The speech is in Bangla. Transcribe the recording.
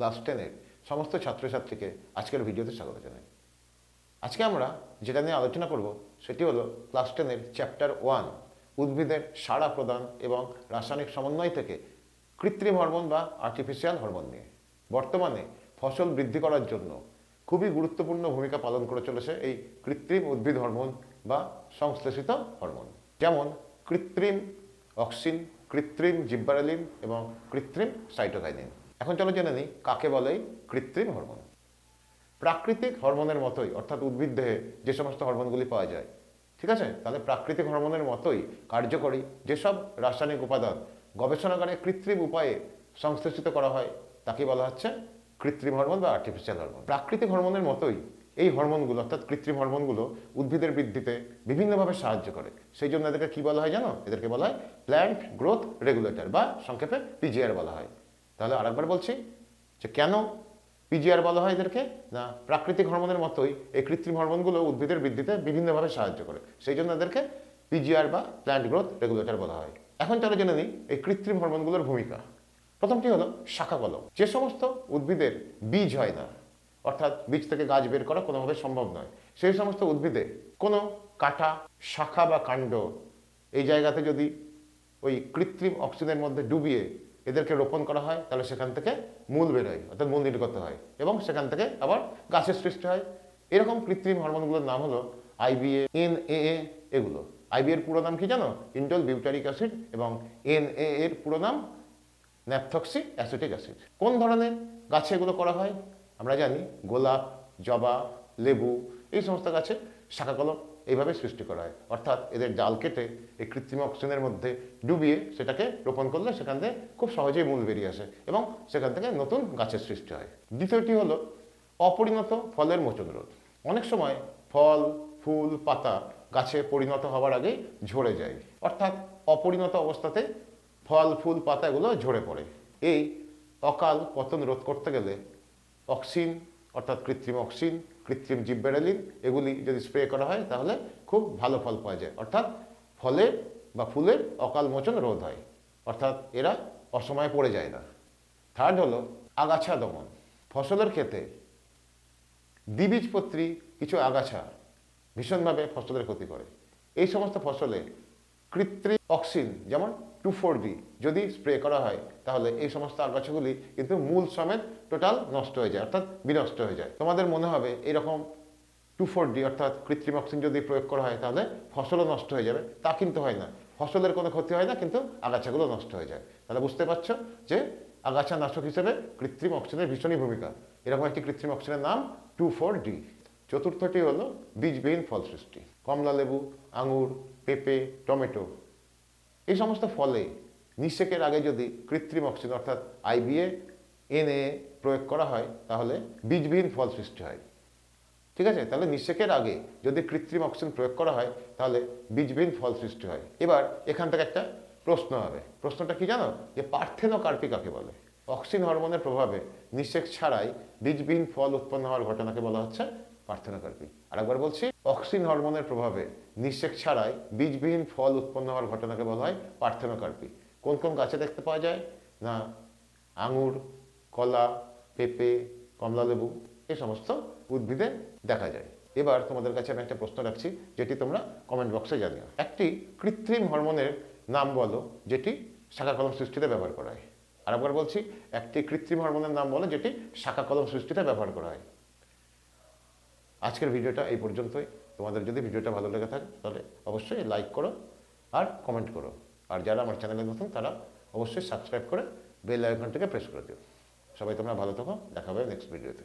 ক্লাস 10-এর সমস্ত ছাত্রছাত্রীকে আজকের ভিডিওতে স্বাগত জানাই। আজকে আমরা যেটা নিয়ে আলোচনা করব সেটি হলো ক্লাস 10-এর চ্যাপ্টার 1 উদ্ভিদের সাড়া প্রদান এবং রাসায়নিক সমন্বয় থেকে কৃত্রিম হরমোন বা আর্টিফিশিয়াল হরমোন নিয়ে। বর্তমানে ফসল বৃদ্ধি করার জন্য খুবই গুরুত্বপূর্ণ ভূমিকা পালন করে চলেছে এই কৃত্রিম উদ্ভিদ হরমোন বা সংশ্লেষিত হরমোন, যেমন কৃত্রিম অক্সিন, কৃত্রিম জিব্বারেলিন এবং কৃত্রিম সাইটোকাইনিন। এখন চলো জেনে নিই কাকে বলে এই কৃত্রিম হরমোন। প্রাকৃতিক হরমোনের মতোই, অর্থাৎ উদ্ভিদ দেহে যে সমস্ত হরমোনগুলি পাওয়া যায়, ঠিক আছে, তাহলে প্রাকৃতিক হরমোনের মতোই কার্যকরী যেসব রাসায়নিক উপাদান গবেষণাগারে কৃত্রিম উপায়ে সংশ্লেষিত করা হয় তাকে বলা হচ্ছে কৃত্রিম হরমোন বা আর্টিফিশিয়াল হরমোন। প্রাকৃতিক হরমোনের মতোই এই হরমোনগুলো অর্থাৎ কৃত্রিম হরমোনগুলো উদ্ভিদের বৃদ্ধিতে বিভিন্নভাবে সাহায্য করে। সেই জন্য এদেরকে কী বলা হয় জানো? এদেরকে বলা হয় প্ল্যান্ট গ্রোথ রেগুলেটর বা সংক্ষেপে পিজিআর বলা হয়। তাহলে আরেকবার বলছি যে কেন পিজিআর বলা হয় এদেরকে? না, প্রাকৃতিক হরমোনের মতোই এই কৃত্রিম হরমোনগুলো উদ্ভিদের বৃদ্ধিতে বিভিন্নভাবে সাহায্য করে, সেই জন্য এদেরকে পিজিআর বা প্ল্যান্ট গ্রোথ রেগুলেটর বলা হয়। এখন চলো জেনে নিই এই কৃত্রিম হরমোনগুলোর ভূমিকা। প্রথমটি হলো শাখা কলম। যে সমস্ত উদ্ভিদের বীজ হয় না, অর্থাৎ বীজ থেকে গাছ বের করা কোনোভাবে সম্ভব নয়, সেই সমস্ত উদ্ভিদে কোনো কাটা, শাখা বা কাণ্ড এই জায়গাতে যদি ওই কৃত্রিম অক্সিজেনের মধ্যে ডুবিয়ে এদেরকে রোপণ করা হয় তাহলে সেখান থেকে মূল বেরোয়, অর্থাৎ মূল নির্গত হয় এবং সেখান থেকে আবার গাছের সৃষ্টি হয়। এরকম কৃত্রিম হরমোনগুলোর নাম হলো আইবিএ, এনএএ। এগুলো আইবিএ এর পুরো নাম কি জানো? ইন্ডোল বিউটারিক অ্যাসিড, এবং এনএএ এর পুরো নাম ন্যাপথক্সি অ্যাসিটিক অ্যাসিড। কোন ধরনের গাছে এগুলো করা হয়? আমরা জানি গোলাপ, জবা, লেবু এই সমস্ত গাছে শাখা কলম এইভাবে সৃষ্টি করা হয়, অর্থাৎ এদের ডাল কেটে এই কৃত্রিম অক্সিজেনের মধ্যে ডুবিয়ে সেটাকে রোপণ করলে সেখান থেকে খুব সহজেই মূল বেরিয়ে আসে এবং সেখান থেকে নতুন গাছের সৃষ্টি হয়। দ্বিতীয়টি হলো অপরিণত ফলের মোচন রোধ। অনেক সময় ফল, ফুল, পাতা গাছে পরিণত হওয়ার আগেই ঝরে যায়, অর্থাৎ অপরিণত অবস্থাতে ফল, ফুল, পাতা এগুলো ঝরে পড়ে। এই অকাল পতন রোধ করতে গেলে অক্সিন অর্থাৎ কৃত্রিম অক্সিন, কৃত্রিম জিব্বেরেলিন এগুলি যদি স্প্রে করা হয় তাহলে খুব ভালো ফল পাওয়া যায়, অর্থাৎ ফলের বা ফুলের অকাল মোচন রোধ হয়, অর্থাৎ এরা অসময়ে পড়ে যায় না। থার্ড হলো আগাছা দমন। ফসলের ক্ষেতে দ্বিবীজপত্রী কিছু আগাছা ভীষণভাবে ফসলের ক্ষতি করে। এই সমস্ত ফসলে কৃত্রিম অক্সিন যেমন 2,4-D যদি স্প্রে করা হয় তাহলে এই সমস্ত আগাছাগুলি কিন্তু মূল সমেত টোটাল নষ্ট হয়ে যায়, অর্থাৎ বিনষ্ট হয়ে যায়। তোমাদের মনে হবে এরকম 2,4-D অর্থাৎ কৃত্রিম অক্সিন যদি প্রয়োগ করা হয় তাহলে ফসলও নষ্ট হয়ে যাবে, তা কিন্তু হয় না। ফসলের কোনো ক্ষতি হয় না, কিন্তু আগাছাগুলো নষ্ট হয়ে যায়। তাহলে বুঝতে পারছো যে আগাছা নাশক হিসেবে কৃত্রিম অক্সিজেনের ভীষণই ভূমিকা। এরকম একটি কৃত্রিম অক্সিজেনের নাম 2,4-D। চতুর্থটি হলো বীজবিহীন ফল সৃষ্টি। কমলা লেবু, আঙুর, পেঁপে, টমেটো এই সমস্ত ফলে নিষেকের আগে যদি কৃত্রিম অক্সিজেন অর্থাৎ আইবিএ, এনএ প্রয়োগ করা হয় তাহলে বীজবিহীন ফল সৃষ্টি হয়, ঠিক আছে? তাহলে নিষেকের আগে যদি কৃত্রিম অক্সিজেন প্রয়োগ করা হয় তাহলে বীজবিহীন ফল সৃষ্টি হয়। এবার এখান থেকে একটা প্রশ্ন হবে। প্রশ্নটা কি জানো? যে পার্থেনোকার্পি কাকে বলে? অক্সিন হরমোনের প্রভাবে নিষেক ছাড়াই বীজবিহীন ফল উৎপন্ন হওয়ার ঘটনাকে বলা হচ্ছে পার্থেনোকার্পি। আরেকবার বলছি, অক্সিন হরমোনের প্রভাবে নিষেক ছাড়াই বীজবিহীন ফল উৎপন্ন হওয়ার ঘটনাকে বলা হয় পার্থেনোকার্পি। কোন কোন গাছে দেখতে পাওয়া যায়? না, আঙুর, কলা, পেঁপে, কমলালেবু এই সমস্ত উদ্ভিদে দেখা যায়। এবার তোমাদের কাছে আমি একটা প্রশ্ন রাখছি যেটি তোমরা কমেন্ট বক্সে জানিও। একটি কৃত্রিম হরমোনের নাম বলো যেটি শাখা কলম সৃষ্টিতে ব্যবহার করা হয়। আরেকবার বলছি, একটি কৃত্রিম হরমোনের নাম বলো যেটি শাখা কলম সৃষ্টিতে ব্যবহার করা হয়। আজকের ভিডিওটা এই পর্যন্তই। তোমাদের যদি ভিডিওটা ভালো লেগে থাকে তাহলে অবশ্যই লাইক করো আর কমেন্ট করো, আর যারা আমার চ্যানেলে নতুন তারা অবশ্যই সাবস্ক্রাইব করে বেল আইকনটাকে প্রেস করে দিও। সবাই তোমরা ভালো থাকো, দেখা হবে নেক্সট ভিডিওতে।